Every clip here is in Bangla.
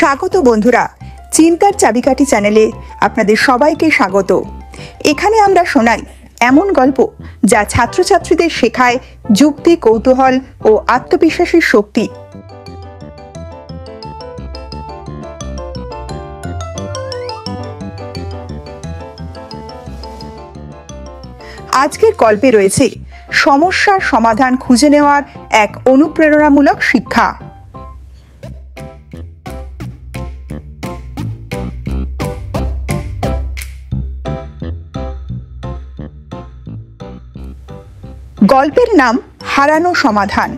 স্বাগত বন্ধুরা, চিন্তার চাবিকাঠি চ্যানেলে আপনাদের সবাইকে স্বাগত। এখানে আমরা শোনাই এমন গল্প যা ছাত্রছাত্রীদের শেখায় যুক্তি, কৌতূহল ও আত্মবিশ্বাসের শক্তি। আজকের গল্পে রয়েছে সমস্যার সমাধান খুঁজে নেওয়ার এক অনুপ্রেরণামূলক শিক্ষা। গল্পের নাম হারানো সমাধান।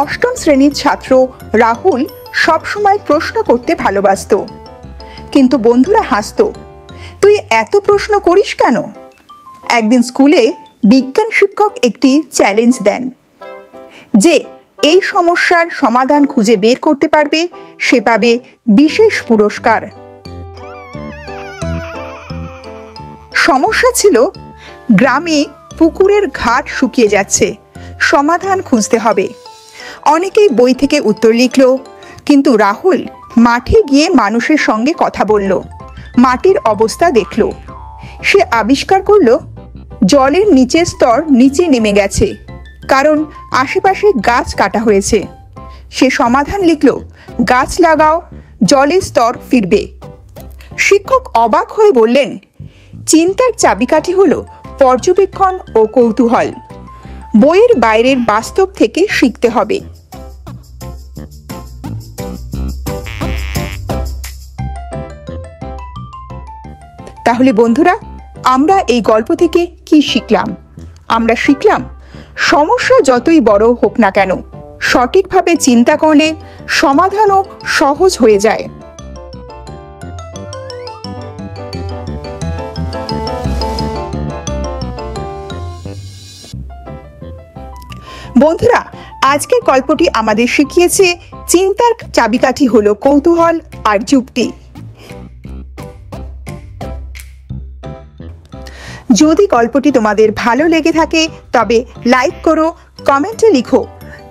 অষ্টম শ্রেণীর ছাত্র রাহুল সবসময় প্রশ্ন করতে ভালোবাসত, কিন্তু বন্ধুরা হাসত, তুই এত প্রশ্ন করিস কেন? একদিন স্কুলে বিজ্ঞান শিক্ষক একটি চ্যালেঞ্জ দেন যে এই সমস্যার সমাধান খুঁজে বের করতে পারবে সে পাবে বিশেষ পুরস্কার। সমস্যা ছিল গ্রামে পুকুরের ঘাট শুকিয়ে যাচ্ছে, সমাধান খুঁজতে হবে। অনেকেই বই থেকে উত্তর লিখল, কিন্তু রাহুল মাঠে গিয়ে মানুষের সঙ্গে কথা বলল, মাটির অবস্থা দেখল। সে আবিষ্কার করল জলের নিচের স্তর নিচে নেমে গেছে, কারণ আশেপাশে গাছ কাটা হয়েছে। সে সমাধান লিখল, গাছ লাগাও, জলের স্তর ফিরবে। শিক্ষক অবাক হয়ে বললেন, চিন্তার চাবিকাঠি হলো পর্যবেক্ষণ ও কৌতূহল। বইয়ের বাইরের বাস্তব থেকে শিখতে হবে। তাহলে বন্ধুরা, আমরা এই গল্প থেকে কি শিখলাম? আমরা শিখলাম সমস্যা যতই বড় হোক না কেন, সঠিকভাবে চিন্তা করলে সমাধানও সহজ হয়ে যায়। বন্ধুরা, আজকের গল্পটি আমাদের শিখিয়েছে চিন্তার চাবিকাঠি হলো কৌতূহল আর যুক্তি। যদি গল্পটি তোমাদের ভালো লেগে থাকে তবে লাইক করো, কমেন্টে লিখো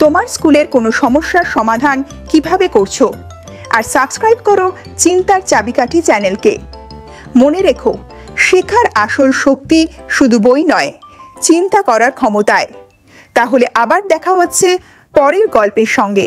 তোমার স্কুলের কোনো সমস্যার সমাধান কিভাবে করছো, আর সাবস্ক্রাইব করো চিন্তার চাবিকাঠি চ্যানেলকে। মনে রেখো, শেখার আসল শক্তি শুধু বই নয়, চিন্তা করার ক্ষমতায়। তাহলে আবার দেখা হচ্ছে পরের গল্পের সঙ্গে।